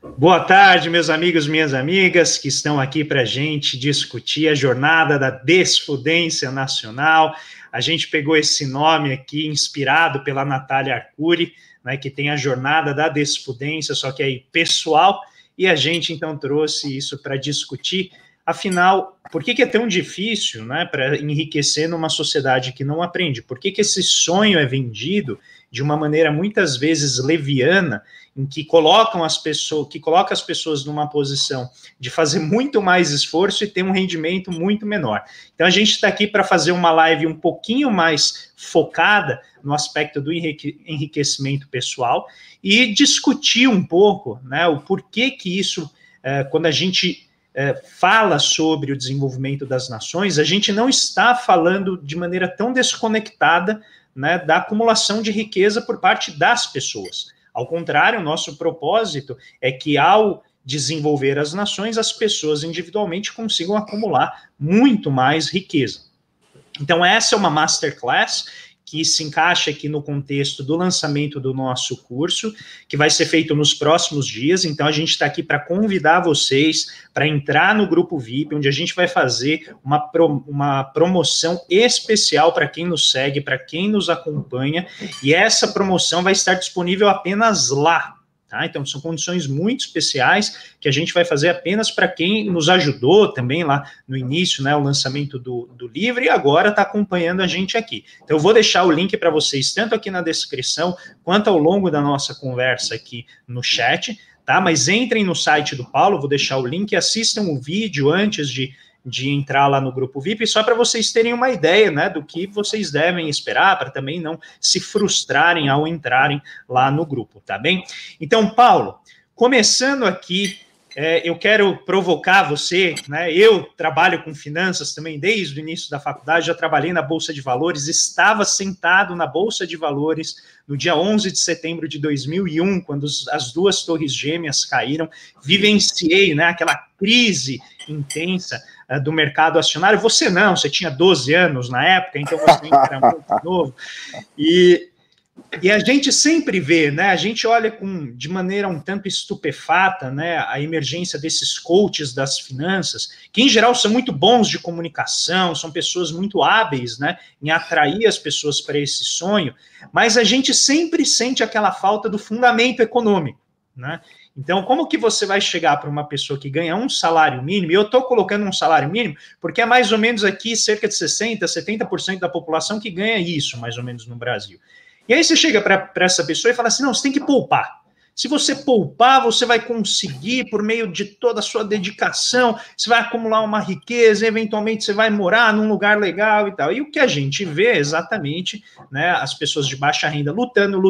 Boa tarde, meus amigos, minhas amigas, que estão aqui para a gente discutir a jornada da Desfudência Nacional. A gente pegou esse nome aqui, inspirado pela Natália Arcuri, né, que tem a jornada da Desfudência, só que aí pessoal, e a gente então trouxe isso para discutir. Afinal, por que é tão difícil, né, para enriquecer numa sociedade que não aprende? Por que esse sonho é vendido de uma maneira muitas vezes leviana, em que coloca as pessoas numa posição de fazer muito mais esforço e ter um rendimento muito menor. Então a gente está aqui para fazer uma live um pouquinho mais focada no aspecto do enriquecimento pessoal e discutir um pouco, né, o porquê que isso, quando a gente fala sobre o desenvolvimento das nações, a gente não está falando de maneira tão desconectada, né, da acumulação de riqueza por parte das pessoas. Ao contrário, o nosso propósito é que, ao desenvolver as nações, as pessoas individualmente consigam acumular muito mais riqueza. Então, essa é uma masterclass que se encaixa aqui no contexto do lançamento do nosso curso, que vai ser feito nos próximos dias. Então, a gente está aqui para convidar vocês para entrar no grupo VIP, onde a gente vai fazer uma promoção especial para quem nos segue, para quem nos acompanha, e essa promoção vai estar disponível apenas lá. Tá? Então, são condições muito especiais que a gente vai fazer apenas para quem nos ajudou também lá no início, né, o lançamento do livro, e agora está acompanhando a gente aqui. Então, eu vou deixar o link para vocês, tanto aqui na descrição, quanto ao longo da nossa conversa aqui no chat, tá? Mas entrem no site do Paulo, vou deixar o link, assistam o vídeo antes de entrar lá no grupo VIP, só para vocês terem uma ideia, né, do que vocês devem esperar, para também não se frustrarem ao entrarem lá no grupo, tá bem? Então, Paulo, começando aqui, eu quero provocar você, né, eu trabalho com finanças também desde o início da faculdade, já trabalhei na Bolsa de Valores, estava sentado na Bolsa de Valores no dia 11 de setembro de 2001, quando as duas torres gêmeas caíram, vivenciei, né, aquela crise intensa do mercado acionário. Você não, você tinha 12 anos na época, então você era muito novo. E a gente sempre vê, né? A gente olha de maneira um tanto estupefata, né, a emergência desses coaches das finanças, que em geral são muito bons de comunicação, são pessoas muito hábeis, né, em atrair as pessoas para esse sonho, mas a gente sempre sente aquela falta do fundamento econômico, né? Então, como que você vai chegar para uma pessoa que ganha um salário mínimo, e eu estou colocando um salário mínimo, porque é mais ou menos aqui cerca de 60%, 70% da população que ganha isso, mais ou menos no Brasil. E aí você chega para essa pessoa e fala assim, não, você tem que poupar. Se você poupar, você vai conseguir, por meio de toda a sua dedicação, você vai acumular uma riqueza, eventualmente você vai morar num lugar legal e tal. E o que a gente vê é exatamente, né, as pessoas de baixa renda lutando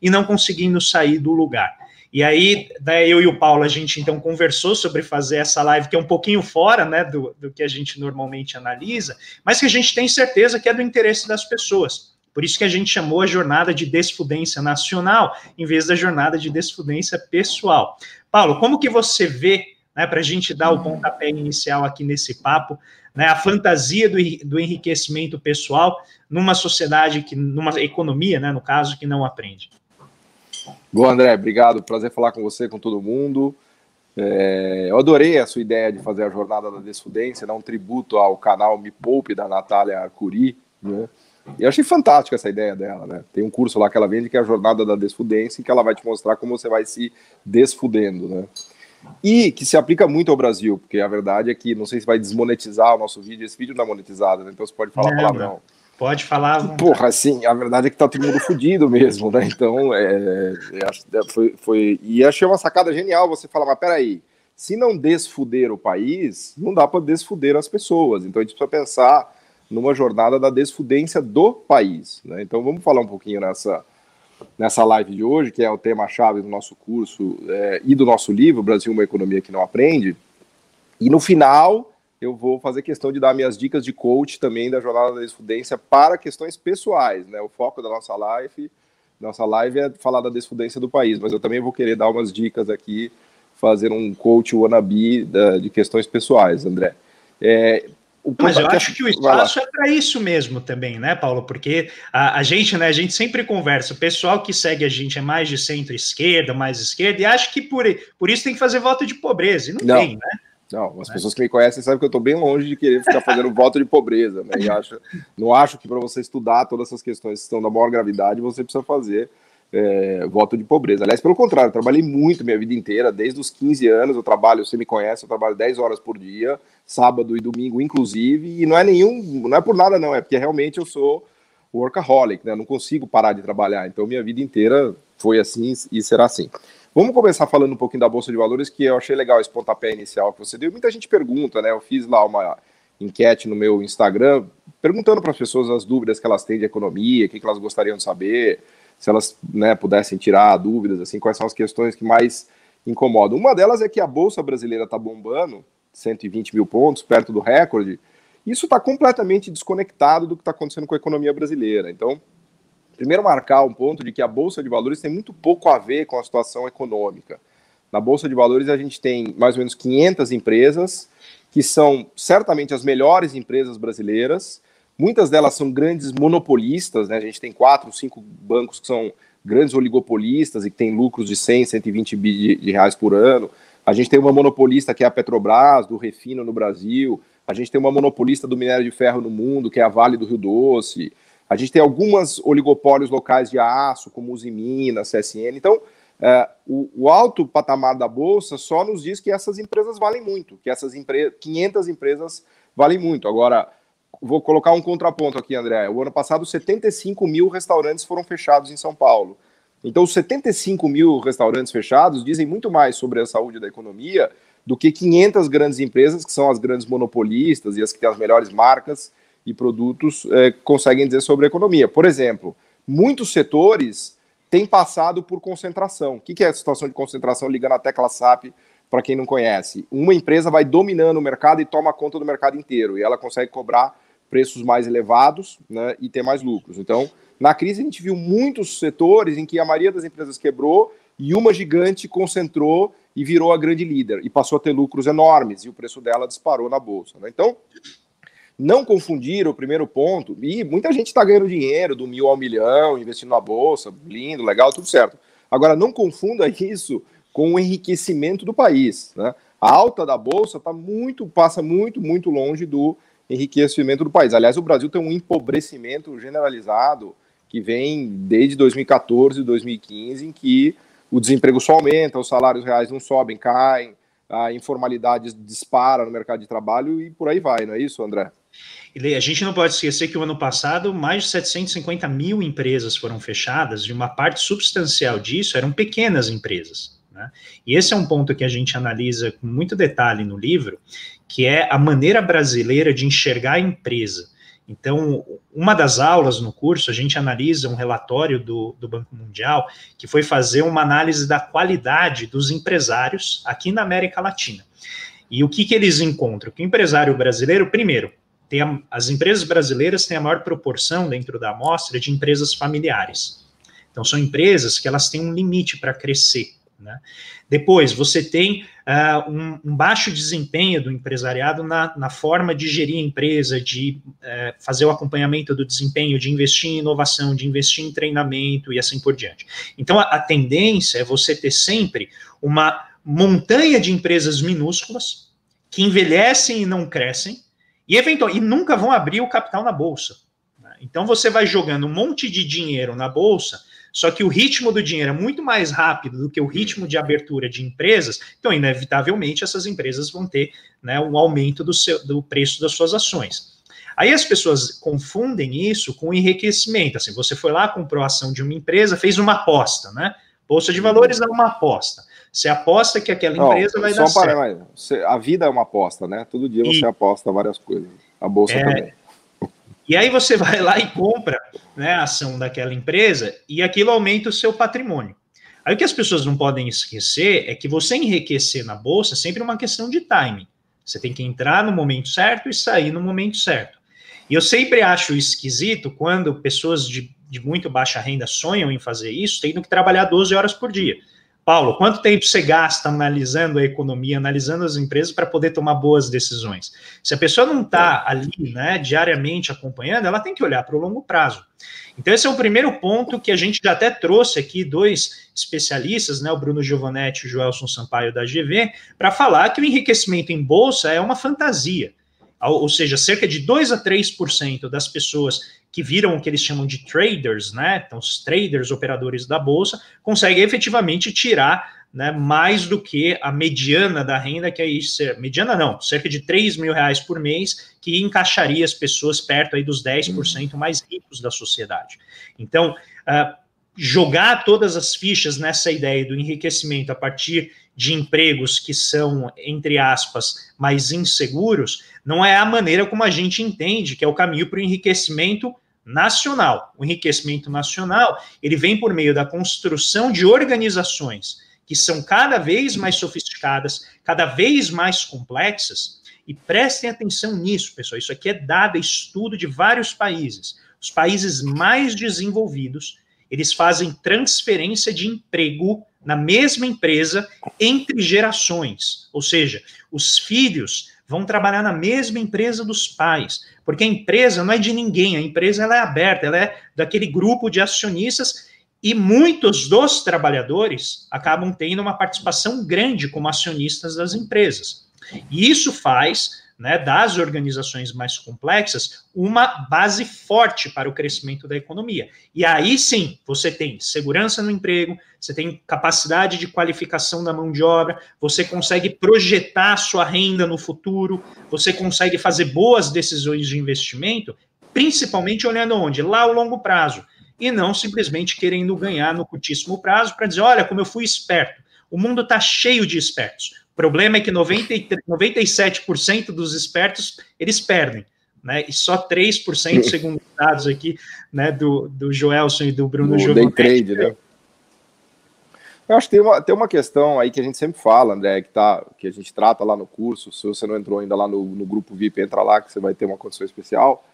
e não conseguindo sair do lugar. E aí, eu e o Paulo, a gente então conversou sobre fazer essa live, que é um pouquinho fora, né, do que a gente normalmente analisa, mas que a gente tem certeza que é do interesse das pessoas. Por isso que a gente chamou a jornada de desfudência nacional, em vez da jornada de desfudência pessoal. Paulo, como que você vê, né, para a gente dar o pontapé inicial aqui nesse papo, né, a fantasia do enriquecimento pessoal numa sociedade, numa economia, né, no caso, que não aprende? Bom, André, obrigado, prazer falar com você, com todo mundo. Eu adorei a sua ideia de fazer a jornada da desfudência, dar um tributo ao canal Me Poupe, da Natália Arcuri, né? E eu achei fantástica essa ideia dela, né? Tem um curso lá que ela vende que é a jornada da desfudência, em que ela vai te mostrar como você vai se desfudendo, né? E que se aplica muito ao Brasil, porque a verdade é que, não sei se vai desmonetizar o nosso vídeo, esse vídeo não é monetizado, né? Então você pode falar palavrão. Pode falar. Porra, assim, a verdade é que tá todo mundo fudido mesmo, né? Então, e achei uma sacada genial você falar, mas peraí, se não desfuder o país, não dá para desfuder as pessoas. Então a gente precisa pensar numa jornada da desfudência do país, né? Então vamos falar um pouquinho nessa live de hoje, que é o tema-chave do nosso curso e do nosso livro, Brasil, uma economia que não aprende. E no final eu vou fazer questão de dar minhas dicas de coach também da jornada da desfudência para questões pessoais, né? O foco da nossa live é falar da desfudência do país, mas eu também vou querer dar umas dicas aqui, fazer um coach wannabe de questões pessoais, André. Mas eu acho que o espaço é para isso mesmo também, né, Paulo? Porque a gente, né, a gente sempre conversa, o pessoal que segue a gente é mais de centro-esquerda, mais esquerda, e acha que por isso tem que fazer voto de pobreza, e não tem, né? Não, as pessoas que me conhecem sabem que eu estou bem longe de querer ficar fazendo voto de pobreza, né? E não acho que para você estudar todas essas questões que estão da maior gravidade, você precisa fazer voto de pobreza. Aliás, pelo contrário, eu trabalhei muito minha vida inteira, desde os 15 anos eu trabalho, você me conhece, eu trabalho 10 horas por dia, sábado e domingo inclusive, e não é por nada não, é porque realmente eu sou workaholic, né? Eu não consigo parar de trabalhar, então minha vida inteira foi assim e será assim. Vamos começar falando um pouquinho da Bolsa de Valores, que eu achei legal esse pontapé inicial que você deu. Muita gente pergunta, né? Eu fiz lá uma enquete no meu Instagram, perguntando para as pessoas as dúvidas que elas têm de economia, o que elas gostariam de saber, se elas, né, pudessem tirar dúvidas, assim, quais são as questões que mais incomodam. Uma delas é que a Bolsa brasileira está bombando, 120 mil pontos, perto do recorde. Isso está completamente desconectado do que está acontecendo com a economia brasileira. Então, primeiro marcar um ponto de que a Bolsa de Valores tem muito pouco a ver com a situação econômica. Na Bolsa de Valores a gente tem mais ou menos 500 empresas, que são certamente as melhores empresas brasileiras. Muitas delas são grandes monopolistas, né? A gente tem 4, 5 bancos que são grandes oligopolistas e que têm lucros de 100, 120 bi de reais por ano. A gente tem uma monopolista que é a Petrobras, do refino no Brasil. A gente tem uma monopolista do minério de ferro no mundo, que é a Vale do Rio Doce. A gente tem algumas oligopólios locais de aço, como Usiminas, CSN. Então, o alto patamar da Bolsa só nos diz que essas empresas valem muito, que essas 500 empresas valem muito. Agora, vou colocar um contraponto aqui, André. O ano passado, 75 mil restaurantes foram fechados em São Paulo. Então, os 75 mil restaurantes fechados dizem muito mais sobre a saúde da economia do que 500 grandes empresas, que são as grandes monopolistas e as que têm as melhores marcas e produtos, conseguem dizer sobre a economia. Por exemplo, muitos setores têm passado por concentração. O que é a situação de concentração? Ligando a tecla SAP, para quem não conhece. Uma empresa vai dominando o mercado e toma conta do mercado inteiro, e ela consegue cobrar preços mais elevados, né, e ter mais lucros. Então, na crise a gente viu muitos setores em que a maioria das empresas quebrou e uma gigante concentrou e virou a grande líder, e passou a ter lucros enormes, e o preço dela disparou na Bolsa, né? Então, não confundir o primeiro ponto, e muita gente está ganhando dinheiro do 1.000 ao 1.000.000, investindo na Bolsa, lindo, legal, tudo certo. Agora, não confunda isso com o enriquecimento do país, né? A alta da Bolsa passa muito longe do enriquecimento do país. Aliás, o Brasil tem um empobrecimento generalizado que vem desde 2014, 2015, em que o desemprego só aumenta, os salários reais não sobem, caem, a informalidade dispara no mercado de trabalho e por aí vai, não é isso, André? A gente não pode esquecer que o ano passado mais de 750 mil empresas foram fechadas e uma parte substancial disso eram pequenas empresas, né? E esse é um ponto que a gente analisa com muito detalhe no livro, que é a maneira brasileira de enxergar a empresa. Então, uma das aulas no curso, a gente analisa um relatório do Banco Mundial, que foi fazer uma análise da qualidade dos empresários aqui na América Latina. E o que eles encontram? Que o empresário brasileiro, primeiro, as empresas brasileiras têm a maior proporção dentro da amostra de empresas familiares. Então, são empresas que elas têm um limite para crescer, né? Depois, você tem um baixo desempenho do empresariado na forma de gerir a empresa, de fazer o acompanhamento do desempenho, de investir em inovação, de investir em treinamento e assim por diante. Então, a tendência é você ter sempre uma montanha de empresas minúsculas que envelhecem e não crescem e nunca vão abrir o capital na Bolsa. Então, você vai jogando um monte de dinheiro na Bolsa, só que o ritmo do dinheiro é muito mais rápido do que o ritmo de abertura de empresas, então, inevitavelmente, essas empresas vão ter, né, um aumento do preço das suas ações. Aí as pessoas confundem isso com enriquecimento. Assim, você foi lá, comprou a ação de uma empresa, fez uma aposta, né? Bolsa de Valores é uma aposta. Você aposta que aquela empresa vai dar certo. A vida é uma aposta, né? Todo dia você aposta várias coisas. A Bolsa também. E aí você vai lá e compra, né, a ação daquela empresa e aquilo aumenta o seu patrimônio. Aí o que as pessoas não podem esquecer é que você enriquecer na Bolsa é sempre uma questão de timing. Você tem que entrar no momento certo e sair no momento certo. E eu sempre acho esquisito quando pessoas de muito baixa renda sonham em fazer isso, tendo que trabalhar 12 horas por dia. Paulo, quanto tempo você gasta analisando a economia, analisando as empresas para poder tomar boas decisões? Se a pessoa não está ali, né, diariamente acompanhando, ela tem que olhar para o longo prazo. Então, esse é o primeiro ponto que a gente já até trouxe aqui dois especialistas, né, o Bruno Giovanetti e o Joelson Sampaio da GV, para falar que o enriquecimento em bolsa é uma fantasia. Ou seja, cerca de 2 a 3% das pessoas que viram o que eles chamam de traders, né? Então, os traders, operadores da bolsa, conseguem efetivamente tirar, né, mais do que a mediana da renda, que aí, mediana não, cerca de R$ 3.000 por mês, que encaixaria as pessoas perto aí dos 10% mais ricos da sociedade. Então, jogar todas as fichas nessa ideia do enriquecimento a partir de empregos que são, entre aspas, mais inseguros, não é a maneira como a gente entende que é o caminho para o enriquecimento nacional. O enriquecimento nacional, ele vem por meio da construção de organizações que são cada vez mais sofisticadas, cada vez mais complexas, e prestem atenção nisso, pessoal, isso aqui é dado, é estudo de vários países. Os países mais desenvolvidos, eles fazem transferência de emprego na mesma empresa entre gerações, ou seja, os filhos vão trabalhar na mesma empresa dos pais, porque a empresa não é de ninguém, a empresa ela é aberta, ela é daquele grupo de acionistas e muitos dos trabalhadores acabam tendo uma participação grande como acionistas das empresas. E isso faz, né, das organizações mais complexas uma base forte para o crescimento da economia. E aí sim, você tem segurança no emprego, você tem capacidade de qualificação da mão de obra, você consegue projetar a sua renda no futuro, você consegue fazer boas decisões de investimento, principalmente olhando onde? Lá ao longo prazo. E não simplesmente querendo ganhar no curtíssimo prazo para dizer, olha, como eu fui esperto. O mundo está cheio de espertos. O problema é que 97% dos espertos, eles perdem, né? E só 3%, segundo os dados aqui, né, do Joelson e do Bruno Giovanetti. Day trade, né? Eu acho que tem uma questão aí que a gente sempre fala, André, que a gente trata lá no curso. Se você não entrou ainda lá no grupo VIP, entra lá que você vai ter uma condição especial.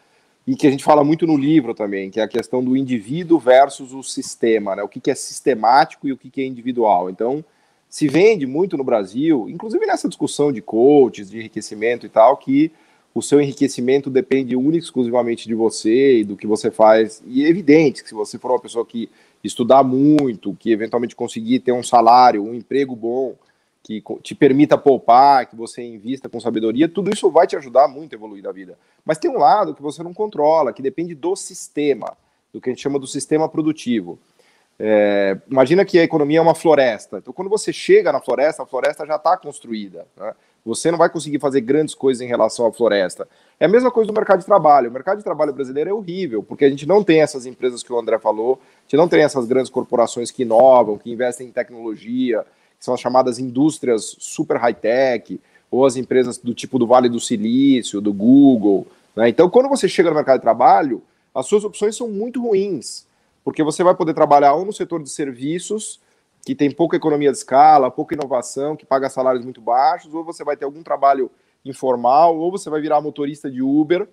E que a gente fala muito no livro também, que é a questão do indivíduo versus o sistema, né? O que é sistemático e o que é individual. Então, se vende muito no Brasil, inclusive nessa discussão de coaches, de enriquecimento e tal, que o seu enriquecimento depende única e exclusivamente de você e do que você faz. E é evidente que se você for uma pessoa que estudar muito, que eventualmente conseguir ter um salário, um emprego bom, que te permita poupar, que você invista com sabedoria, tudo isso vai te ajudar muito a evoluir na vida. Mas tem um lado que você não controla, que depende do sistema, do que a gente chama do sistema produtivo. Imagina que a economia é uma floresta. Então, quando você chega na floresta, a floresta já está construída, né? Você não vai conseguir fazer grandes coisas em relação à floresta. É a mesma coisa do mercado de trabalho. O mercado de trabalho brasileiro é horrível, porque a gente não tem essas empresas que o André falou, a gente não tem essas grandes corporações que inovam, que investem em tecnologia, que são as chamadas indústrias super high-tech, ou as empresas do tipo do Vale do Silício, do Google, né? Então, quando você chega no mercado de trabalho, as suas opções são muito ruins, porque você vai poder trabalhar ou no setor de serviços, que tem pouca economia de escala, pouca inovação, que paga salários muito baixos, ou você vai ter algum trabalho informal, ou você vai virar motorista de Uber,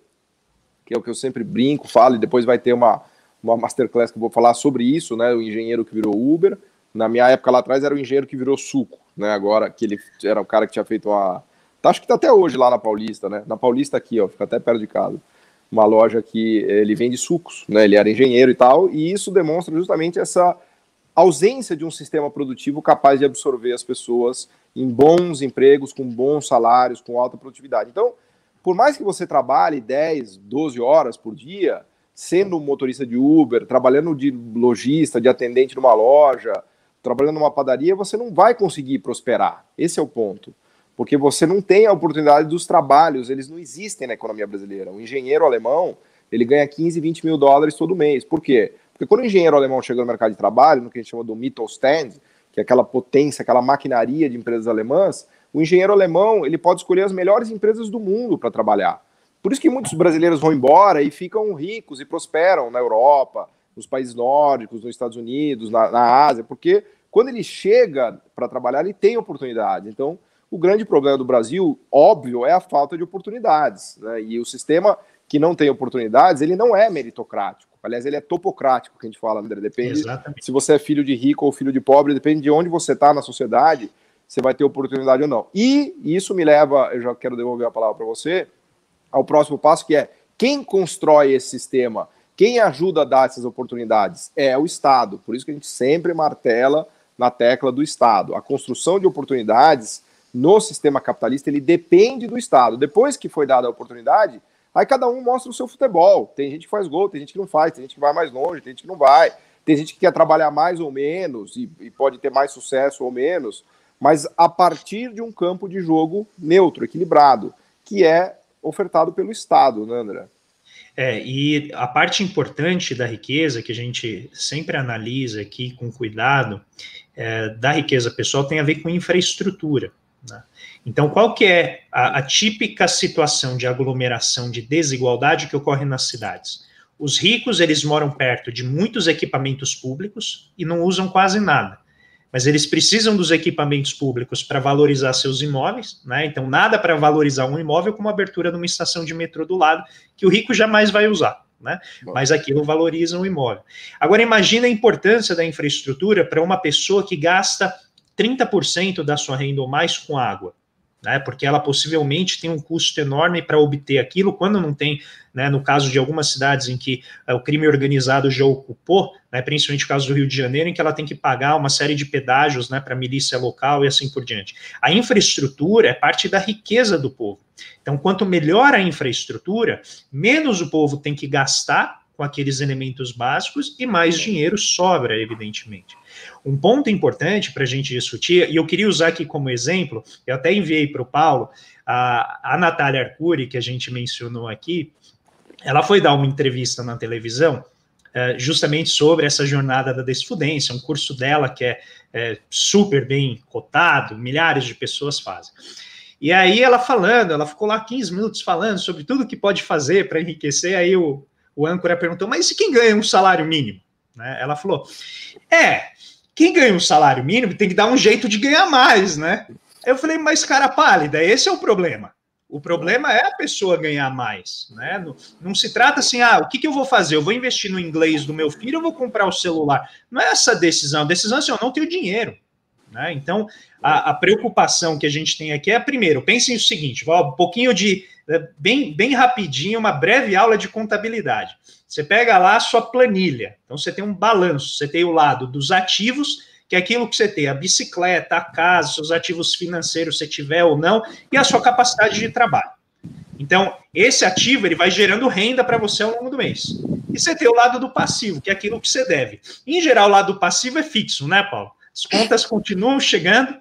que é o que eu sempre brinco, falo, e depois vai ter uma masterclass que eu vou falar sobre isso, né? O engenheiro que virou Uber. Na minha época lá atrás era o engenheiro que virou suco, né? Agora que ele era o cara que tinha feito acho que tá até hoje lá na Paulista, né? Na Paulista aqui, ó, fica até perto de casa. Uma loja que ele vende sucos, né? Ele era engenheiro e tal, e isso demonstra justamente essa ausência de um sistema produtivo capaz de absorver as pessoas em bons empregos, com bons salários, com alta produtividade. Então, por mais que você trabalhe 10, 12 horas por dia, sendo um motorista de Uber, trabalhando de lojista, de atendente numa loja, trabalhando numa padaria, você não vai conseguir prosperar. Esse é o ponto. Porque você não tem a oportunidade dos trabalhos, eles não existem na economia brasileira. O engenheiro alemão, ele ganha 15, 20 mil dólares todo mês. Por quê? Porque quando o engenheiro alemão chega no mercado de trabalho, no que a gente chama do Mittelstand, que é aquela potência, aquela maquinaria de empresas alemãs, o engenheiro alemão, ele pode escolher as melhores empresas do mundo para trabalhar. Por isso que muitos brasileiros vão embora e ficam ricos e prosperam na Europa, nos países nórdicos, nos Estados Unidos, na Ásia, porque quando ele chega para trabalhar, ele tem oportunidade. Então, o grande problema do Brasil, óbvio, é a falta de oportunidades, né? E o sistema que não tem oportunidades, ele não é meritocrático. Aliás, ele é topocrático, que a gente fala, André. Depende Exatamente. se você é filho de rico ou filho de pobre, depende de onde você está na sociedade, você vai ter oportunidade ou não. E isso me leva, eu já quero devolver a palavra para você, ao próximo passo, que é quem constrói esse sistema, quem ajuda a dar essas oportunidades é o Estado. Por isso que a gente sempre martela na tecla do Estado. A construção de oportunidades no sistema capitalista, ele depende do Estado. Depois que foi dada a oportunidade, aí cada um mostra o seu futebol. Tem gente que faz gol, tem gente que não faz, tem gente que vai mais longe, tem gente que não vai, tem gente que quer trabalhar mais ou menos e pode ter mais sucesso ou menos, mas a partir de um campo de jogo neutro, equilibrado, que é ofertado pelo Estado, né, André? E a parte importante da riqueza, que a gente sempre analisa aqui com cuidado, da riqueza pessoal tem a ver com infraestrutura, né? Então, qual que é a típica situação de aglomeração, de desigualdade que ocorre nas cidades? Os ricos, eles moram perto de muitos equipamentos públicos e não usam quase nada. Mas eles precisam dos equipamentos públicos para valorizar seus imóveis, né? Então, nada para valorizar um imóvel como a abertura de uma estação de metrô do lado, que o rico jamais vai usar, né? Mas aquilo valoriza o imóvel. Agora, imagina a importância da infraestrutura para uma pessoa que gasta 30% da sua renda ou mais com água, né? Porque ela possivelmente tem um custo enorme para obter aquilo, quando não tem, né, no caso de algumas cidades em que o crime organizado já ocupou, né, principalmente o caso do Rio de Janeiro, em que ela tem que pagar uma série de pedágios, né, para a milícia local e assim por diante. A infraestrutura é parte da riqueza do povo. Então, quanto melhor a infraestrutura, menos o povo tem que gastar com aqueles elementos básicos e mais dinheiro sobra, evidentemente. Um ponto importante para a gente discutir, e eu queria usar aqui como exemplo, eu até enviei para o Paulo, a Natália Arcuri, que a gente mencionou aqui, ela foi dar uma entrevista na televisão, justamente sobre essa jornada da desfudência, um curso dela que é super bem cotado, milhares de pessoas fazem. E aí ela ficou lá 15 minutos falando sobre tudo que pode fazer para enriquecer, aí o âncora perguntou, mas e quem ganha um salário mínimo? Né? Ela falou, quem ganha um salário mínimo tem que dar um jeito de ganhar mais, né? Eu falei, mas cara pálida, esse é o problema. O problema é a pessoa ganhar mais, né? Não se trata assim, o que eu vou fazer? Eu vou investir no inglês do meu filho ou vou comprar o celular? Não é essa decisão. A decisão é assim, eu não tenho dinheiro. Né? Então, a preocupação que a gente tem aqui é, primeiro, pensem o seguinte, um pouquinho de, bem rapidinho, uma breve aula de contabilidade. Você pega lá a sua planilha, então você tem um balanço, você tem o lado dos ativos, que é aquilo que você tem, a bicicleta, a casa, seus ativos financeiros, se tiver ou não, e a sua capacidade de trabalho. Então, esse ativo, ele vai gerando renda para você ao longo do mês. E você tem o lado do passivo, que é aquilo que você deve. Em geral, o lado do passivo é fixo, né, Paulo? As contas continuam chegando,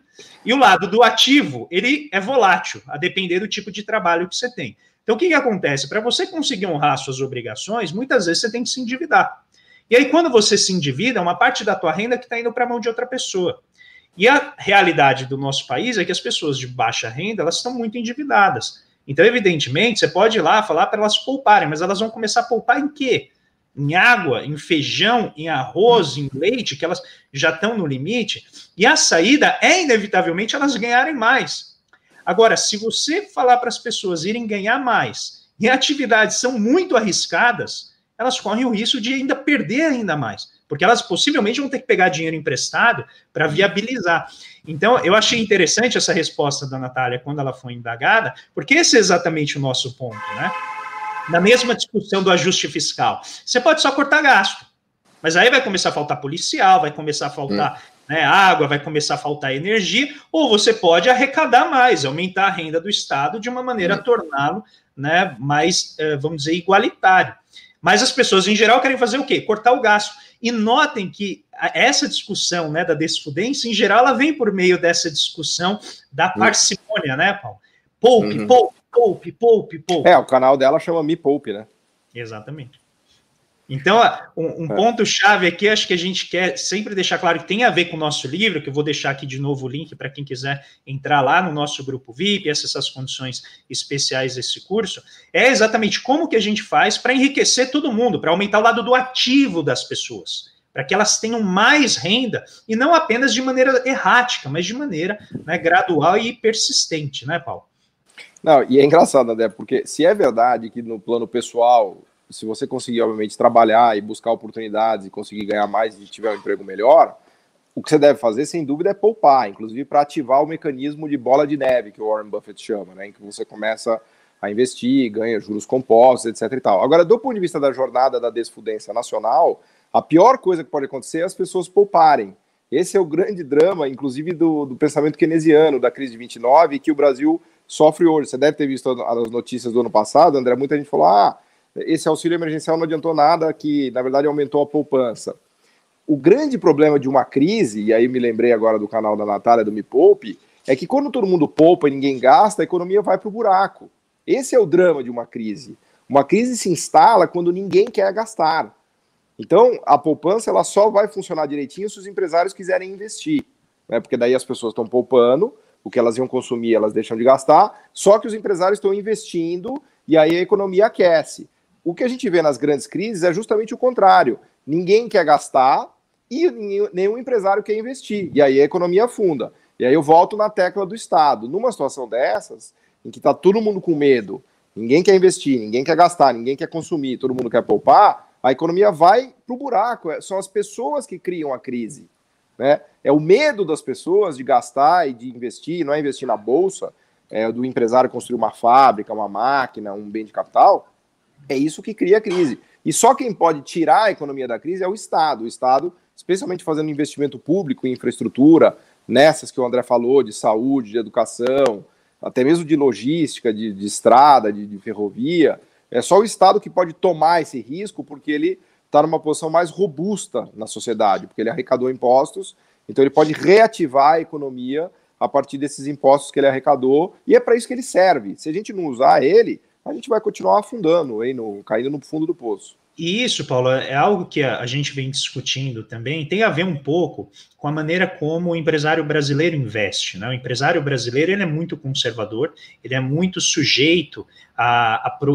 e o lado do ativo, ele é volátil, a depender do tipo de trabalho que você tem. Então, o que acontece? Para você conseguir honrar suas obrigações, muitas vezes você tem que se endividar. E aí, quando você se endivida, é uma parte da tua renda que está indo para a mão de outra pessoa. E a realidade do nosso país é que as pessoas de baixa renda, elas estão muito endividadas. Então, evidentemente, você pode ir lá falar para elas pouparem, mas elas vão começar a poupar em quê? Em água, em feijão, em arroz, em leite, que elas já estão no limite. E a saída é, inevitavelmente, elas ganharem mais. Agora, se você falar para as pessoas irem ganhar mais, e atividades são muito arriscadas, elas correm o risco de ainda perder ainda mais, porque elas possivelmente vão ter que pegar dinheiro emprestado para viabilizar. Então, eu achei interessante essa resposta da Natália quando ela foi indagada, porque esse é exatamente o nosso ponto, né? Na mesma discussão do ajuste fiscal, você pode só cortar gasto, mas aí vai começar a faltar policial, vai começar a faltar água, vai começar a faltar energia, ou você pode arrecadar mais, aumentar a renda do Estado de uma maneira a torná-lo, né, mais, vamos dizer, igualitário. Mas as pessoas, em geral, querem fazer o quê? Cortar o gasto. E notem que essa discussão, né, da desfudência, em geral, ela vem por meio dessa discussão da parcimônia, né, Paulo? Poupe, poupe. O canal dela chama Me Poupe, né? Exatamente. Então, um ponto-chave aqui, acho que a gente quer sempre deixar claro que tem a ver com o nosso livro, que eu vou deixar aqui de novo o link para quem quiser entrar lá no nosso grupo VIP, essas condições especiais desse curso, é exatamente como que a gente faz para enriquecer todo mundo, para aumentar o lado do ativo das pessoas, para que elas tenham mais renda, e não apenas de maneira errática, mas de maneira, né, gradual e persistente, né, Paulo? Não, e é engraçado, André, porque se é verdade que no plano pessoal se você conseguir, obviamente, trabalhar e buscar oportunidades e conseguir ganhar mais e tiver um emprego melhor, o que você deve fazer, sem dúvida, é poupar, inclusive para ativar o mecanismo de bola de neve, que o Warren Buffett chama, né, em que você começa a investir, ganha juros compostos, etc. e tal. Agora, do ponto de vista da jornada da desfudência nacional, a pior coisa que pode acontecer é as pessoas pouparem. Esse é o grande drama, inclusive, do pensamento keynesiano, da crise de 29, que o Brasil sofre hoje. Você deve ter visto as notícias do ano passado, André, muita gente falou, esse auxílio emergencial não adiantou nada, que, na verdade, aumentou a poupança. O grande problema de uma crise, e aí me lembrei agora do canal da Natália, do Me Poupe, é que quando todo mundo poupa e ninguém gasta, a economia vai para o buraco. Esse é o drama de uma crise. Uma crise se instala quando ninguém quer gastar. Então, a poupança ela só vai funcionar direitinho se os empresários quiserem investir, né? Porque daí as pessoas estão poupando, o que elas iam consumir elas deixam de gastar, só que os empresários estão investindo e aí a economia aquece. O que a gente vê nas grandes crises é justamente o contrário. Ninguém quer gastar e nenhum empresário quer investir. E aí a economia afunda. E aí eu volto na tecla do Estado. Numa situação dessas, em que está todo mundo com medo, ninguém quer investir, ninguém quer gastar, ninguém quer consumir, todo mundo quer poupar, a economia vai para o buraco. São as pessoas que criam a crise, né? É o medo das pessoas de gastar e de investir, não é investir na bolsa, do empresário construir uma fábrica, uma máquina, um bem de capital. É isso que cria a crise. E só quem pode tirar a economia da crise é o Estado. O Estado, especialmente fazendo investimento público em infraestrutura, nessas que o André falou, de saúde, de educação, até mesmo de logística, de estrada, de ferrovia. É só o Estado que pode tomar esse risco, porque ele está numa posição mais robusta na sociedade, porque ele arrecadou impostos, então ele pode reativar a economia a partir desses impostos que ele arrecadou, e é para isso que ele serve. Se a gente não usar ele, a gente vai continuar afundando, caindo no fundo do poço. E isso, Paulo, é algo que a gente vem discutindo também, tem a ver um pouco com a maneira como o empresário brasileiro investe, né? O empresário brasileiro, ele é muito conservador, ele é muito sujeito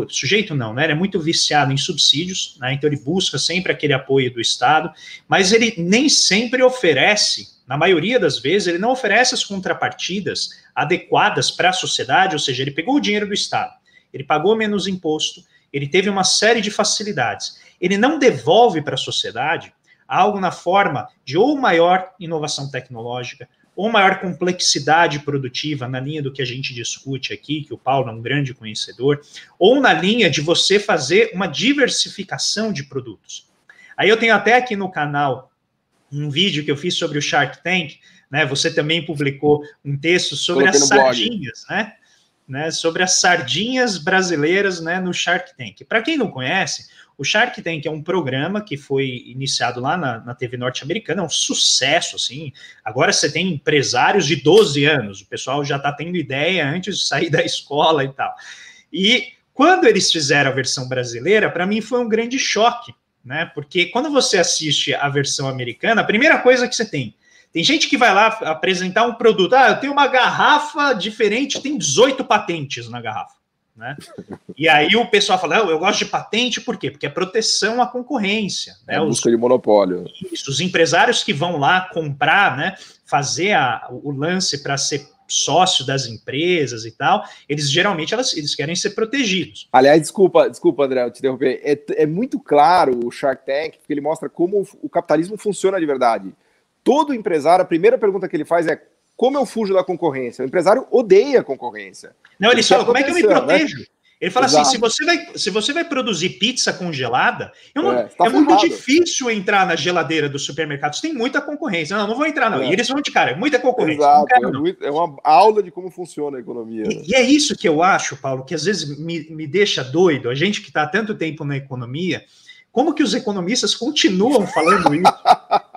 sujeito não, né? Ele é muito viciado em subsídios, né? Então ele busca sempre aquele apoio do Estado, mas ele nem sempre oferece, na maioria das vezes, ele não oferece as contrapartidas adequadas para a sociedade, ou seja, ele pegou o dinheiro do Estado, ele pagou menos imposto, ele teve uma série de facilidades. Ele não devolve para a sociedade algo na forma de ou maior inovação tecnológica, ou maior complexidade produtiva, na linha do que a gente discute aqui, que o Paulo é um grande conhecedor, ou na linha de você fazer uma diversificação de produtos. Aí eu tenho até aqui no canal um vídeo que eu fiz sobre o Shark Tank, né? Você também publicou um texto sobre as sardinhas, né, sobre as sardinhas brasileiras, né, no Shark Tank. Para quem não conhece, o Shark Tank é um programa que foi iniciado lá na TV norte-americana, é um sucesso, assim. Agora você tem empresários de 12 anos, o pessoal já está tendo ideia antes de sair da escola e tal. E quando eles fizeram a versão brasileira, para mim foi um grande choque, né, porque quando você assiste a versão americana, a primeira coisa que você tem gente que vai lá apresentar um produto. Eu tenho uma garrafa diferente, tem 18 patentes na garrafa, né? E aí o pessoal fala, eu gosto de patente, por quê? Porque é proteção à concorrência. Né? É busca de monopólio. Isso, os empresários que vão lá comprar, né, fazer o lance para ser sócio das empresas e tal, eles geralmente eles querem ser protegidos. Aliás, desculpa, André, eu te interromper. É muito claro o Shark Tank, porque ele mostra como o capitalismo funciona de verdade. Todo empresário, a primeira pergunta que ele faz é como eu fujo da concorrência? O empresário odeia a concorrência. Não, ele fala, como é que eu me protejo? Né? Ele fala Exato. assim, se você vai produzir pizza congelada, é muito difícil entrar na geladeira do supermercado, você tem muita concorrência. Não vou entrar não. E eles vão de cara, muita concorrência. Exato, não. É uma aula de como funciona a economia. E é isso que eu acho, Paulo, que às vezes me deixa doido, a gente que está há tanto tempo na economia, como que os economistas continuam falando isso?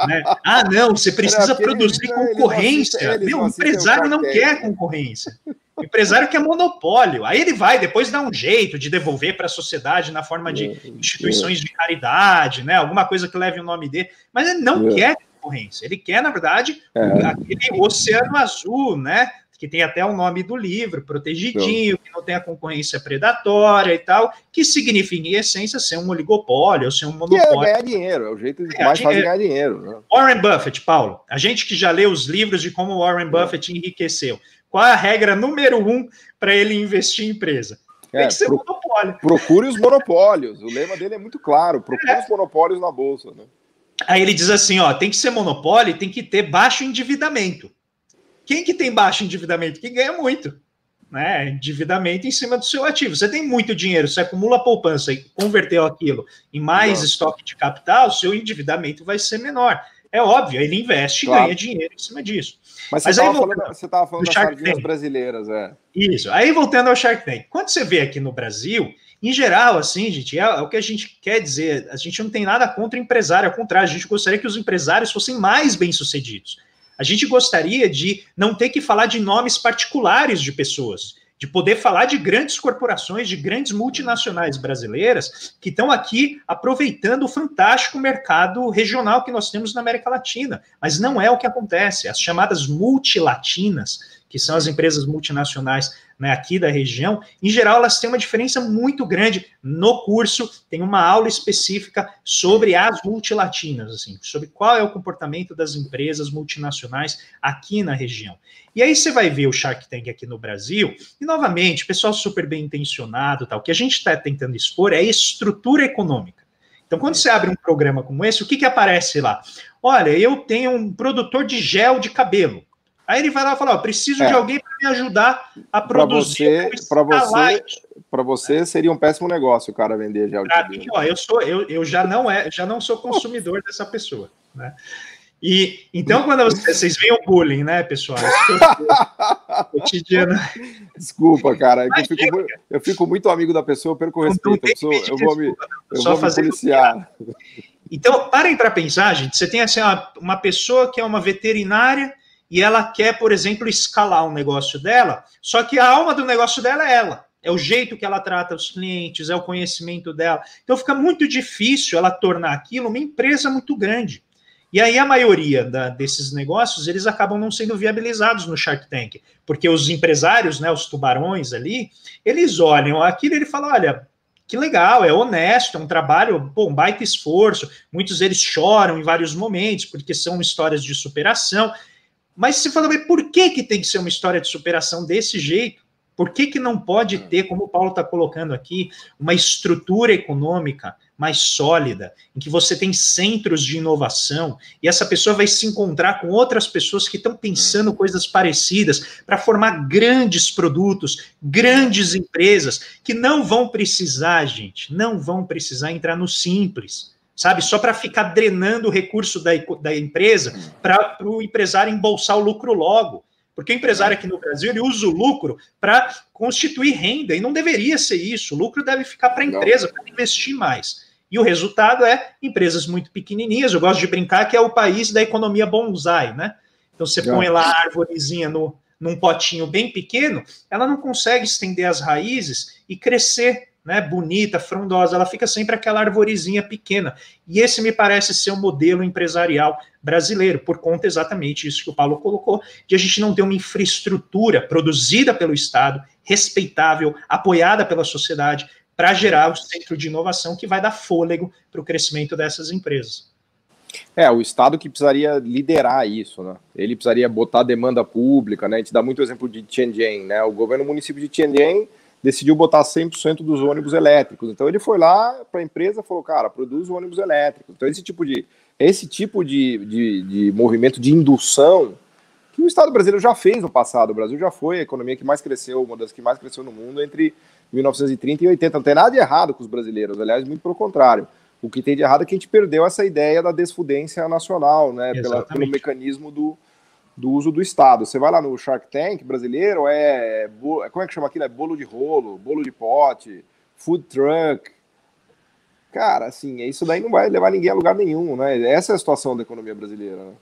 Né? Não, você precisa produzir concorrência. O empresário não quer concorrência. O empresário quer monopólio. Aí ele vai depois dar um jeito de devolver para a sociedade na forma de instituições de caridade, né? Alguma coisa que leve o nome dele. Mas ele não quer concorrência. Ele quer, na verdade, aquele oceano azul, né? Que tem até o nome do livro, protegidinho, que não tem a concorrência predatória e tal, que significa, em essência, ser um oligopólio, ou ser um monopólio. Que é ganhar dinheiro, é o jeito mais fácil de ganhar dinheiro. Né? Warren Buffett, Paulo, a gente que já leu os livros de como Warren Buffett enriqueceu, qual é a regra número 1 para ele investir em empresa? Tem que ser monopólio. Procure os monopólios. O lema dele é muito claro. Procure os monopólios na Bolsa, né? Aí ele diz assim, ó, tem que ser monopólio e tem que ter baixo endividamento. Quem que tem baixo endividamento? Quem ganha muito, né? Endividamento em cima do seu ativo. Você tem muito dinheiro, você acumula poupança e converteu aquilo em mais estoque de capital, seu endividamento vai ser menor. É óbvio, ele investe e ganha dinheiro em cima disso. Mas você estava falando das sardinhas brasileiras, Isso. Aí, voltando ao Shark Tank. Quando você vê aqui no Brasil, em geral, assim, gente, é o que a gente quer dizer. A gente não tem nada contra o empresário, ao contrário, a gente gostaria que os empresários fossem mais bem-sucedidos. A gente gostaria de não ter que falar de nomes particulares de pessoas, de poder falar de grandes corporações, de grandes multinacionais brasileiras que estão aqui aproveitando o fantástico mercado regional que nós temos na América Latina. Mas não é o que acontece. As chamadas multilatinas, que são as empresas multinacionais, né, aqui da região, em geral, elas têm uma diferença muito grande. No curso, tem uma aula específica sobre as multilatinas, assim, sobre qual é o comportamento das empresas multinacionais aqui na região. E aí você vai ver o Shark Tank aqui no Brasil, e novamente, pessoal super bem intencionado, tal. O que a gente está tentando expor é a estrutura econômica. Então, quando você abre um programa como esse, o que aparece lá? Olha, eu tenho um produtor de gel de cabelo. Aí ele vai lá e fala, preciso de alguém para me ajudar a produzir. Para você seria um péssimo negócio o cara vender gel de cabelo. Eu já não sou consumidor dessa pessoa, né? E então, quando vocês veem o bullying, né, pessoal? Cotidiano. Desculpa, cara. Eu fico muito amigo da pessoa, eu perco o respeito. Eu vou me policiar. Então, parem para pensar, gente. Você tem assim, uma pessoa que é uma veterinária e ela quer, por exemplo, escalar um negócio dela, só que a alma do negócio dela é ela. É o jeito que ela trata os clientes, é o conhecimento dela. Então, fica muito difícil ela tornar aquilo uma empresa muito grande. E aí a maioria desses negócios, eles acabam não sendo viabilizados no Shark Tank, porque os empresários, né, os tubarões ali, eles olham aquilo e ele falam, olha, que legal, é honesto, é um trabalho, um baita esforço, muitos deles choram em vários momentos, porque são histórias de superação, mas você fala, mas por que tem que ser uma história de superação desse jeito? Por que não pode ter, como o Paulo está colocando aqui, uma estrutura econômica mais sólida, em que você tem centros de inovação, e essa pessoa vai se encontrar com outras pessoas que estão pensando coisas parecidas, para formar grandes produtos, grandes empresas, que não vão precisar, gente, não vão precisar entrar no simples, sabe? Só para ficar drenando o recurso da empresa, para o empresário embolsar o lucro logo. Porque o empresário aqui no Brasil, ele usa o lucro para constituir renda, e não deveria ser isso. O lucro deve ficar para a empresa, para investir mais. E o resultado é empresas muito pequenininhas. Eu gosto de brincar que é o país da economia bonsai, né? Então, você põe lá a arvorezinha num potinho bem pequeno, ela não consegue estender as raízes e crescer, né, bonita, frondosa, ela fica sempre aquela arvorezinha pequena. E esse me parece ser o modelo empresarial brasileiro, por conta exatamente disso que o Paulo colocou, de a gente não ter uma infraestrutura produzida pelo Estado, respeitável, apoiada pela sociedade, para gerar o centro de inovação que vai dar fôlego para o crescimento dessas empresas. O Estado que precisaria liderar isso, né? Ele precisaria botar demanda pública, né? A gente dá muito exemplo de Tianjin, né? O governo município de Tianjin decidiu botar 100% dos ônibus elétricos. Então ele foi lá para a empresa e falou, cara, produz ônibus elétricos. Então esse tipo de movimento de indução que o Estado brasileiro já fez no passado. O Brasil já foi a economia que mais cresceu, uma das que mais cresceu no mundo entre 1930 e 80. Não tem nada de errado com os brasileiros, aliás, muito pelo contrário. O que tem de errado é que a gente perdeu essa ideia da desfudência nacional, né, pelo mecanismo do uso do Estado. Você vai lá no Shark Tank brasileiro, como é que chama aquilo? É bolo de rolo, bolo de pote, food truck. Cara, assim, isso daí não vai levar ninguém a lugar nenhum, né? Essa é a situação da economia brasileira, né?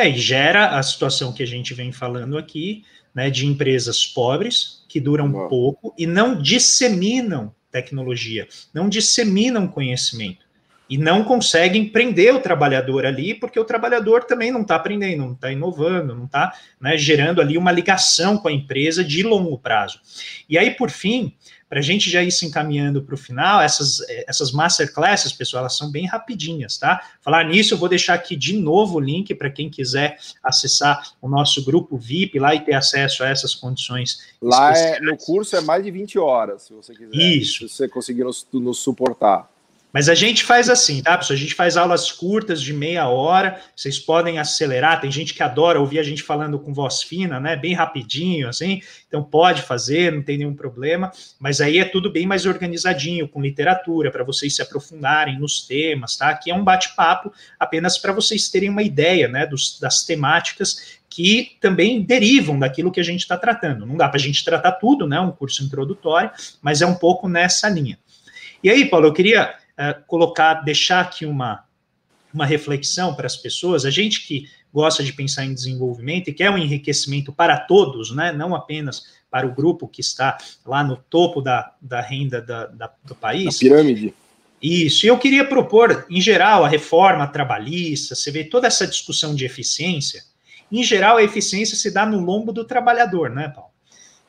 E gera a situação que a gente vem falando aqui, né, de empresas pobres, que duram pouco e não disseminam tecnologia, não disseminam conhecimento. E não conseguem prender o trabalhador ali, porque o trabalhador também não está aprendendo, não está inovando, não está, né, gerando ali uma ligação com a empresa de longo prazo. E aí, por fim, para a gente já ir se encaminhando para o final, essas masterclasses, pessoal, elas são bem rapidinhas, tá? Falar nisso, eu vou deixar aqui de novo o link para quem quiser acessar o nosso grupo VIP lá e ter acesso a essas condições lá no curso é mais de 20 horas, se você quiser. Isso. Se você conseguir nos suportar. Mas a gente faz assim, tá, pessoal? A gente faz aulas curtas de meia hora, vocês podem acelerar, tem gente que adora ouvir a gente falando com voz fina, né, bem rapidinho, assim, então pode fazer, não tem nenhum problema, mas aí é tudo bem mais organizadinho, com literatura, para vocês se aprofundarem nos temas, tá? Aqui é um bate-papo apenas para vocês terem uma ideia, né, das temáticas que também derivam daquilo que a gente está tratando. Não dá para a gente tratar tudo, né, um curso introdutório, mas é um pouco nessa linha. E aí, Paulo, eu queria deixar aqui uma reflexão para as pessoas, a gente que gosta de pensar em desenvolvimento e quer um enriquecimento para todos, né, não apenas para o grupo que está lá no topo da renda do país. A pirâmide. Isso, e eu queria propor, em geral, a reforma trabalhista, você vê toda essa discussão de eficiência, em geral, a eficiência se dá no lombo do trabalhador, né, Paulo?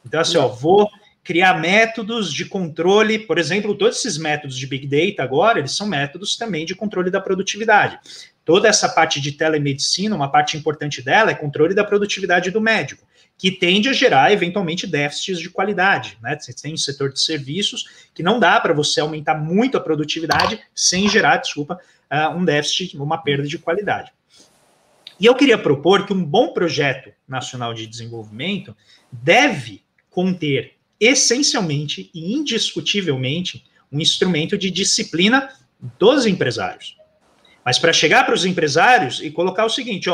Então, assim, vou criar métodos de controle, por exemplo, todos esses métodos de Big Data agora, eles são métodos também de controle da produtividade. Toda essa parte de telemedicina, uma parte importante dela é controle da produtividade do médico, que tende a gerar, eventualmente, déficits de qualidade, né? Você tem o setor de serviços, que não dá para você aumentar muito a produtividade sem gerar, um déficit, uma perda de qualidade. E eu queria propor que um bom projeto nacional de desenvolvimento deve conter essencialmente e indiscutivelmente um instrumento de disciplina dos empresários. Mas para chegar para os empresários e colocar o seguinte,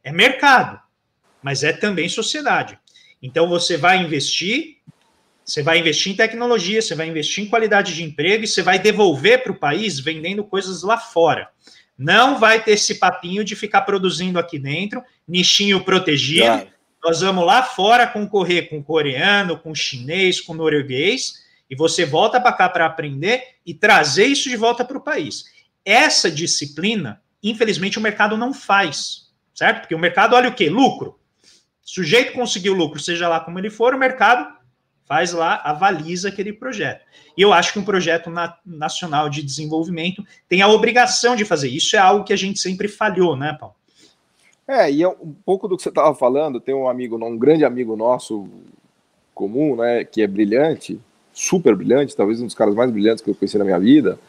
é mercado, mas é também sociedade. Então você vai investir em tecnologia, você vai investir em qualidade de emprego e você vai devolver para o país vendendo coisas lá fora. Não vai ter esse papinho de ficar produzindo aqui dentro, nichinho protegido. Claro. Nós vamos lá fora concorrer com coreano, com chinês, com norueguês, e você volta para cá para aprender e trazer isso de volta para o país. Essa disciplina, infelizmente, o mercado não faz, certo? Porque o mercado olha o quê? Lucro. O sujeito conseguiu lucro, seja lá como ele for, o mercado faz lá, avaliza aquele projeto. E eu acho que um projeto nacional de desenvolvimento tem a obrigação de fazer. Isso é algo que a gente sempre falhou, né, Paulo? E um pouco do que você estava falando, tem um grande amigo nosso comum, né, que é brilhante, super brilhante, talvez um dos caras mais brilhantes que eu conheci na minha vida.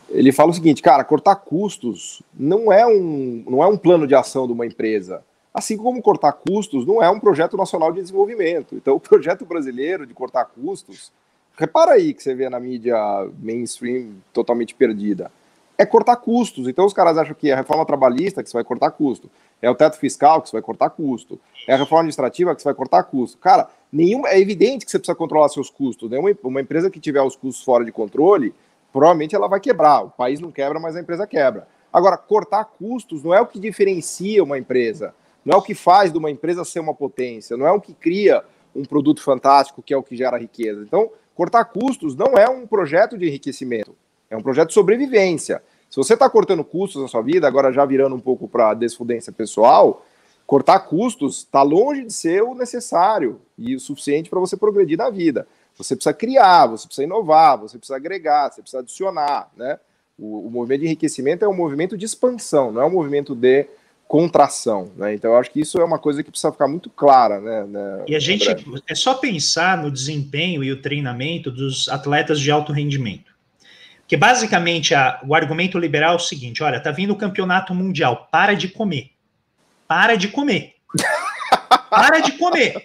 Ele fala o seguinte, cara, cortar custos não é um plano de ação de uma empresa, assim como cortar custos não é um projeto nacional de desenvolvimento. Então, o projeto brasileiro de cortar custos, repara aí que você vê na mídia mainstream totalmente perdida, é cortar custos. Então, os caras acham que é a reforma trabalhista que você vai cortar custo, é o teto fiscal que você vai cortar custo, é a reforma administrativa que você vai cortar custo. Cara, é evidente que você precisa controlar seus custos, né? Uma empresa que tiver os custos fora de controle, provavelmente ela vai quebrar. O país não quebra, mas a empresa quebra. Agora, cortar custos não é o que diferencia uma empresa, não é o que faz de uma empresa ser uma potência, não é o que cria um produto fantástico, que é o que gera riqueza. Então, cortar custos não é um projeto de enriquecimento, é um projeto de sobrevivência. Se você está cortando custos na sua vida, agora já virando um pouco para a desfudência pessoal, cortar custos está longe de ser o necessário e o suficiente para você progredir na vida. Você precisa criar, você precisa inovar, você precisa agregar, você precisa adicionar, né? O movimento de enriquecimento é um movimento de expansão, não é um movimento de contração, né? Então eu acho que isso é uma coisa que precisa ficar muito clara, né? E a gente é só pensar no desempenho e o treinamento dos atletas de alto rendimento. Porque basicamente o argumento liberal é o seguinte, olha, tá vindo o campeonato mundial, para de comer. Para de comer. Para de comer.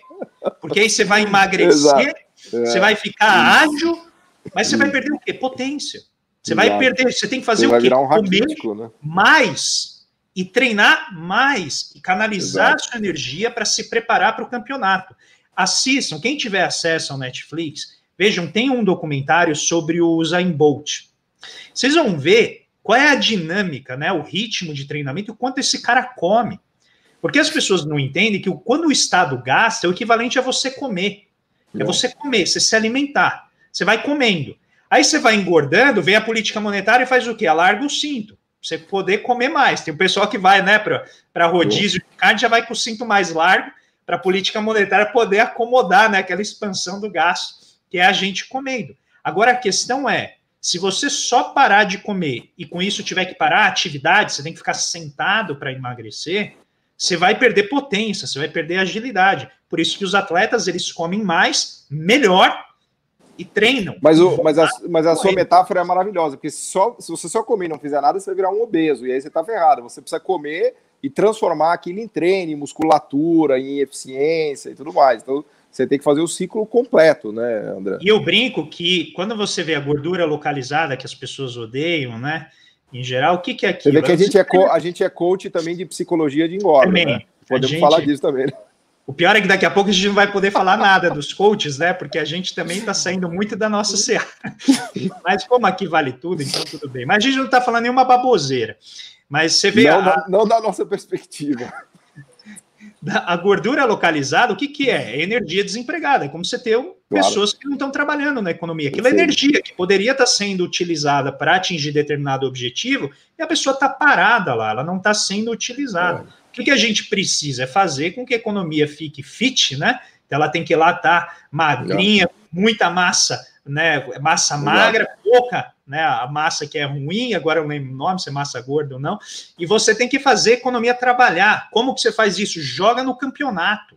Porque aí você vai emagrecer, você vai ficar ágil, mas você vai perder o quê? Potência. Você vai perder, você tem que fazer o quê? Comer, né? Mais e treinar mais e canalizar a sua energia para se preparar para o campeonato. Assistam, quem tiver acesso ao Netflix, vejam, tem um documentário sobre o Usain Bolt. Vocês vão ver qual é a dinâmica, né, o ritmo de treinamento e o quanto esse cara come. Porque as pessoas não entendem que quando o Estado gasta, é o equivalente a você comer. É você comer, você se alimentar. Você vai comendo. Aí você vai engordando, vem a política monetária e faz o quê? Alarga o cinto. Pra você poder comer mais. Tem o pessoal que vai, né, para rodízio de carne, já vai com o cinto mais largo, para a política monetária poder acomodar, né, aquela expansão do gasto, que é a gente comendo. Agora, a questão é, se você só parar de comer e com isso tiver que parar a atividade, você tem que ficar sentado para emagrecer, você vai perder potência, você vai perder agilidade. Por isso que os atletas, eles comem mais, melhor e treinam. Mas a sua metáfora é maravilhosa, porque se você só comer e não fizer nada, você vai virar um obeso, e aí você tá ferrado. Você precisa comer e transformar aquilo em treino, em musculatura, em eficiência e tudo mais. Então, você tem que fazer o ciclo completo, né, André? E eu brinco que quando você vê a gordura localizada, que as pessoas odeiam, né, em geral, o que é aquilo? Você vê que a gente é coach também de psicologia de engorda, também, né? Podemos falar disso também, né? O pior é que daqui a pouco a gente não vai poder falar nada dos coaches, né? Porque a gente também está saindo muito da nossa seara. Mas como aqui vale tudo, então tudo bem. Mas a gente não está falando nenhuma baboseira. Mas você vê... Não da nossa perspectiva. A gordura localizada, o que é? É energia desempregada. É como você ter pessoas que não estão trabalhando na economia. Aquilo é energia que poderia estar sendo utilizada para atingir determinado objetivo e a pessoa está parada lá, ela não está sendo utilizada. O que a gente precisa é fazer com que a economia fique fit, né? Ela tem que lá estar magrinha, muita massa, né? Massa magra, pouca, né? A massa que é ruim, agora eu lembro o nome, se é massa gorda ou não. E você tem que fazer a economia trabalhar. Como que você faz isso? Joga no campeonato.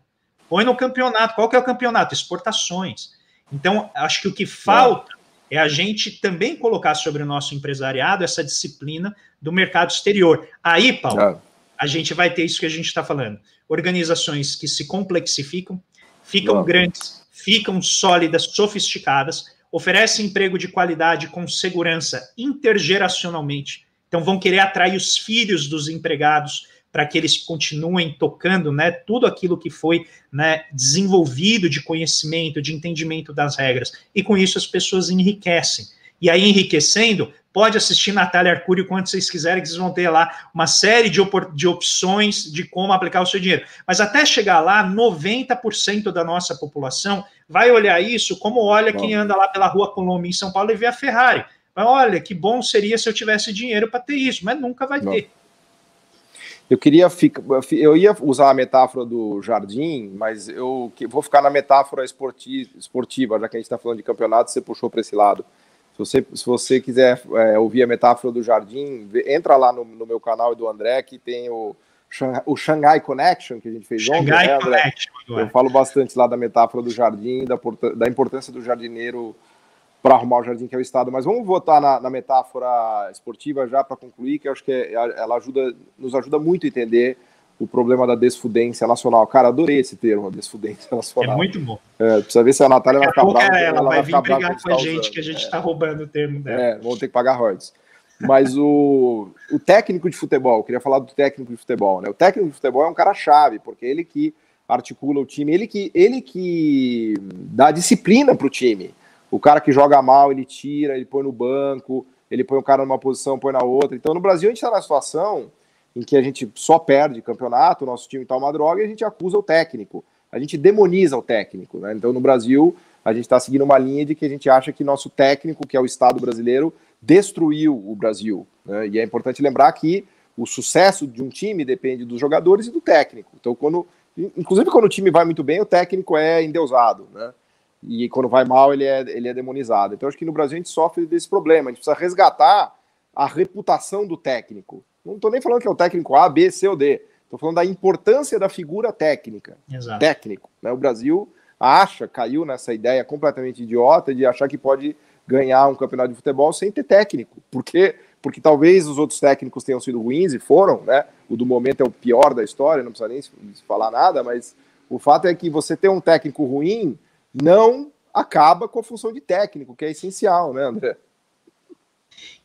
Põe no campeonato. Qual que é o campeonato? Exportações. Então, acho que o que falta é a gente também colocar sobre o nosso empresariado essa disciplina do mercado exterior. Aí, Paulo, a gente vai ter isso que a gente está falando. Organizações que se complexificam, ficam grandes, ficam sólidas, sofisticadas, oferecem emprego de qualidade com segurança intergeracionalmente. Então, vão querer atrair os filhos dos empregados para que eles continuem tocando, né, tudo aquilo que foi, né, desenvolvido de conhecimento, de entendimento das regras. E com isso as pessoas enriquecem. E aí, enriquecendo, pode assistir Natália Arcuri quando vocês quiserem, que vocês vão ter lá uma série de opções de como aplicar o seu dinheiro. Mas até chegar lá, 90% da nossa população vai olhar isso como olha quem anda lá pela Rua Colombo, em São Paulo, e vê a Ferrari. Mas olha, que bom seria se eu tivesse dinheiro para ter isso, mas nunca vai ter. Eu ia usar a metáfora do Jardim, mas eu vou ficar na metáfora esportiva, já que a gente está falando de campeonato, você puxou para esse lado. Se você quiser ouvir a metáfora do Jardim, entra lá no meu canal e do André, que tem o Shanghai Connection, que a gente fez ontem, né, André? Eu falo bastante lá da metáfora do jardim, da importância do jardineiro para arrumar o jardim, que é o Estado. Mas vamos voltar na metáfora esportiva já para concluir, que eu acho que ela nos ajuda muito a entender o problema da desfudência nacional. Cara, adorei esse termo, desfudência nacional. É muito bom. Precisa ver se a Natália vai ficar brava. Ela vai vir brigar com a gente, que a gente está roubando o termo dela. Vamos ter que pagar royalties. Mas o técnico de futebol, eu queria falar do técnico de futebol, né? O técnico de futebol é um cara-chave, porque ele que articula o time, ele que dá disciplina para o time. O cara que joga mal, ele tira, ele põe no banco, ele põe o cara numa posição, põe na outra. Então, no Brasil, a gente está na situação em que a gente só perde campeonato, o nosso time está uma droga, e a gente acusa o técnico. A gente demoniza o técnico, né? Então, no Brasil, a gente está seguindo uma linha de que a gente acha que nosso técnico, que é o Estado brasileiro, destruiu o Brasil, né? E é importante lembrar que o sucesso de um time depende dos jogadores e do técnico. Então, inclusive quando o time vai muito bem, o técnico é endeusado, né? E quando vai mal, ele é demonizado. Então, acho que no Brasil a gente sofre desse problema. A gente precisa resgatar a reputação do técnico. Não estou nem falando que é o técnico A, B, C ou D. Estou falando da importância da figura técnica. Exato. Técnico, né? O Brasil caiu nessa ideia completamente idiota de achar que pode ganhar um campeonato de futebol sem ter técnico. Porque talvez os outros técnicos tenham sido ruins, e foram, né? O do momento é o pior da história, não precisa nem falar nada, mas o fato é que você ter um técnico ruim não acaba com a função de técnico, que é essencial, né, André?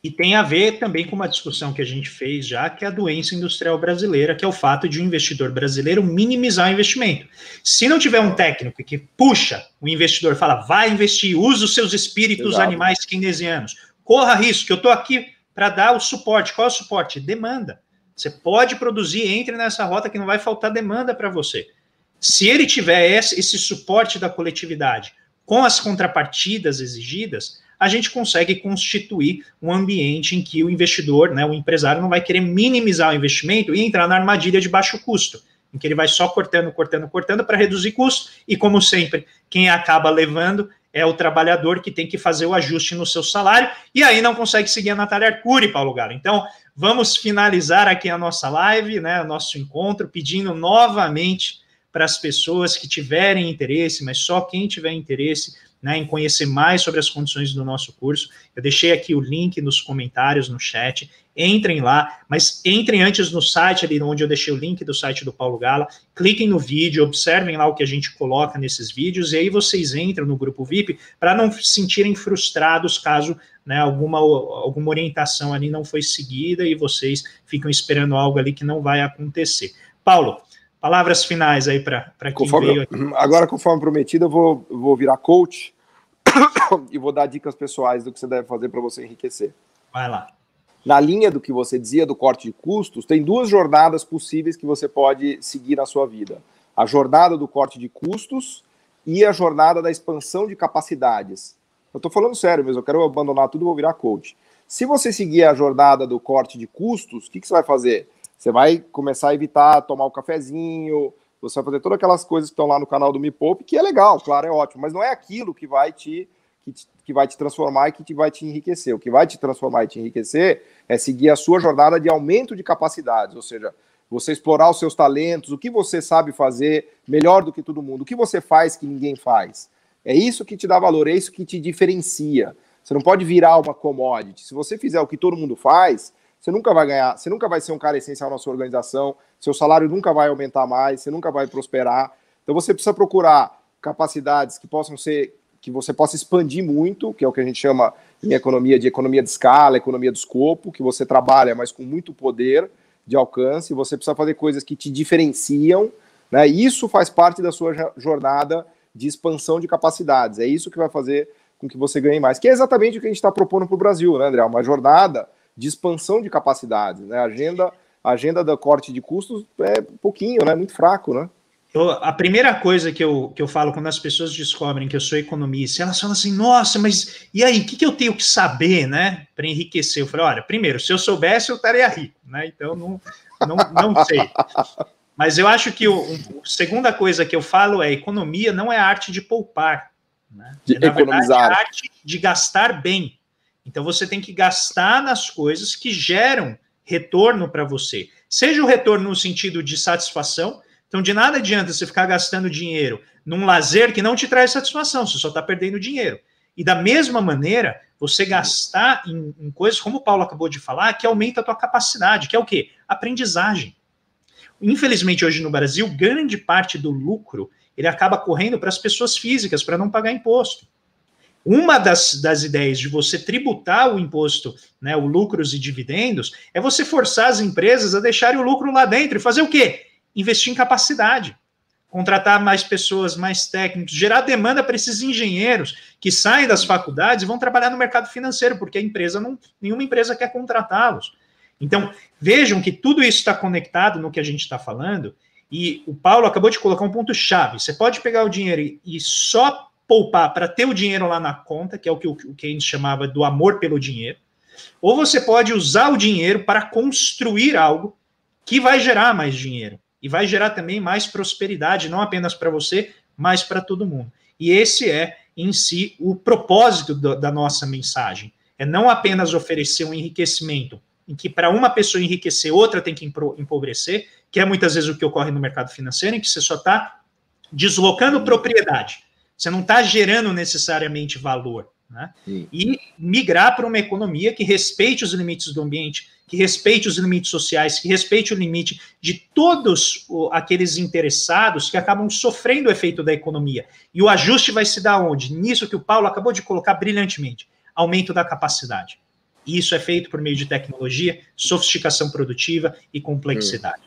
E tem a ver também com uma discussão que a gente fez já, que é a doença industrial brasileira, que é o fato de o investidor brasileiro minimizar o investimento. Se não tiver um técnico que puxa o investidor, fala, vai investir, usa os seus espíritos animais keynesianos, corra risco, que eu estou aqui para dar o suporte. Qual é o suporte? Demanda. Você pode produzir, entre nessa rota que não vai faltar demanda para você. Se ele tiver esse suporte da coletividade com as contrapartidas exigidas, a gente consegue constituir um ambiente em que o investidor, né, o empresário, não vai querer minimizar o investimento e entrar na armadilha de baixo custo, em que ele vai só cortando para reduzir custo, e como sempre, quem acaba levando é o trabalhador que tem que fazer o ajuste no seu salário, e aí não consegue seguir a Natália Arcuri, Paulo Galo. Então, vamos finalizar aqui a nossa live, né, o nosso encontro, pedindo novamente para as pessoas que tiverem interesse, mas só quem tiver interesse, né, em conhecer mais sobre as condições do nosso curso. Eu deixei aqui o link nos comentários, no chat, entrem lá, mas entrem antes no site ali onde eu deixei o link do site do Paulo Gala, cliquem no vídeo, observem lá o que a gente coloca nesses vídeos, e aí vocês entram no grupo VIP para não se sentirem frustrados caso, né, alguma orientação ali não foi seguida e vocês ficam esperando algo ali que não vai acontecer. Paulo, palavras finais aí para quem veio aqui. Agora, conforme prometido, eu vou virar coach e vou dar dicas pessoais do que você deve fazer para você enriquecer. Vai lá. Na linha do que você dizia do corte de custos, tem duas jornadas possíveis que você pode seguir na sua vida. A jornada do corte de custos e a jornada da expansão de capacidades. Eu estou falando sério mesmo, eu quero abandonar tudo e vou virar coach. Se você seguir a jornada do corte de custos, o que você vai fazer? Você vai começar a evitar tomar o cafezinho, você vai fazer todas aquelas coisas que estão lá no canal do Me Poupe, que é legal, claro, é ótimo, mas não é aquilo que vai te transformar e que vai te enriquecer. O que vai te transformar e te enriquecer é seguir a sua jornada de aumento de capacidades, ou seja, você explorar os seus talentos, o que você sabe fazer melhor do que todo mundo, o que você faz que ninguém faz. É isso que te dá valor, é isso que te diferencia. Você não pode virar uma commodity. Se você fizer o que todo mundo faz, você nunca vai ganhar, você nunca vai ser um cara essencial na sua organização, seu salário nunca vai aumentar mais, você nunca vai prosperar. Então você precisa procurar capacidades que possam ser, que você possa expandir muito, que é o que a gente chama em economia de economia de escala, economia do escopo, que você trabalha, mas com muito poder de alcance, você precisa fazer coisas que te diferenciam, né? Isso faz parte da sua jornada de expansão de capacidades, é isso que vai fazer com que você ganhe mais, que é exatamente o que a gente está propondo para o Brasil, né, André? Uma jornada de expansão de capacidades, né? A agenda do corte de custos é pouquinho, né? Muito fraco, né? A primeira coisa que eu falo quando as pessoas descobrem que eu sou economista, elas falam assim, nossa, mas e aí, o que eu tenho que saber, né, para enriquecer? Eu falei, olha, primeiro, se eu soubesse, eu estaria rico, né, então não sei. Mas eu acho que a segunda coisa que eu falo é, economia não é a arte de poupar, né? De economizar. Verdade, é a arte de gastar bem. Então você tem que gastar nas coisas que geram retorno para você. Seja o retorno no sentido de satisfação. Então, de nada adianta você ficar gastando dinheiro num lazer que não te traz satisfação, você só está perdendo dinheiro. E da mesma maneira, você gastar em coisas, como o Paulo acabou de falar, que aumenta a tua capacidade, que é o quê? Aprendizagem. Infelizmente, hoje no Brasil, grande parte do lucro, ele acaba correndo para as pessoas físicas, para não pagar imposto. Uma das ideias de você tributar o imposto, né, o lucros e dividendos, é você forçar as empresas a deixarem o lucro lá dentro e fazer o quê? Investir em capacidade, contratar mais pessoas, mais técnicos, gerar demanda para esses engenheiros que saem das faculdades e vão trabalhar no mercado financeiro, porque nenhuma empresa quer contratá-los. Então, vejam que tudo isso está conectado no que a gente está falando, e o Paulo acabou de colocar um ponto-chave. Você pode pegar o dinheiro e só poupar para ter o dinheiro lá na conta, que é o que o Keynes chamava do amor pelo dinheiro, ou você pode usar o dinheiro para construir algo que vai gerar mais dinheiro. E vai gerar também mais prosperidade, não apenas para você, mas para todo mundo. E esse é, em si, o propósito da nossa mensagem. É não apenas oferecer um enriquecimento, em que para uma pessoa enriquecer, outra tem que empobrecer, que é muitas vezes o que ocorre no mercado financeiro, em que você só está deslocando propriedade. Você não está gerando necessariamente valor. Né? E migrar para uma economia que respeite os limites do ambiente, que respeite os limites sociais, que respeite o limite de todos aqueles interessados que acabam sofrendo o efeito da economia. E o ajuste vai se dar onde? Nisso que o Paulo acabou de colocar brilhantemente, aumento da capacidade. E isso é feito por meio de tecnologia, sofisticação produtiva e complexidade.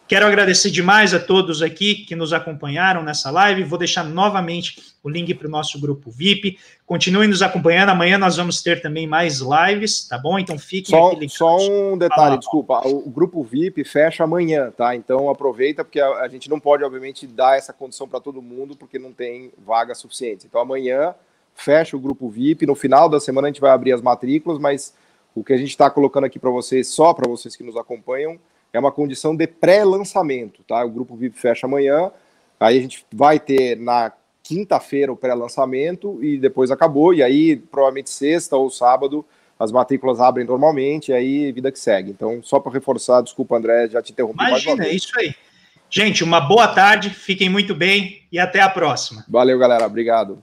Quero agradecer demais a todos aqui que nos acompanharam nessa live. Vou deixar novamente o link para o nosso grupo VIP. Continuem nos acompanhando. Amanhã nós vamos ter também mais lives, tá bom? Então fiquem aqui ligados. Só um detalhe, desculpa. O grupo VIP fecha amanhã, tá? Então aproveita, porque a gente não pode, obviamente, dar essa condição para todo mundo, porque não tem vaga suficiente. Então amanhã fecha o grupo VIP. No final da semana a gente vai abrir as matrículas, mas o que a gente está colocando aqui para vocês, só para vocês que nos acompanham, é uma condição de pré-lançamento, tá? O grupo VIP fecha amanhã, aí a gente vai ter na quinta-feira o pré-lançamento e depois acabou, e aí provavelmente sexta ou sábado as matrículas abrem normalmente, e aí vida que segue. Então, só para reforçar, desculpa, André, já te interrompi mais uma vez. Imagina, é isso aí. Gente, uma boa tarde, fiquem muito bem e até a próxima. Valeu, galera, obrigado.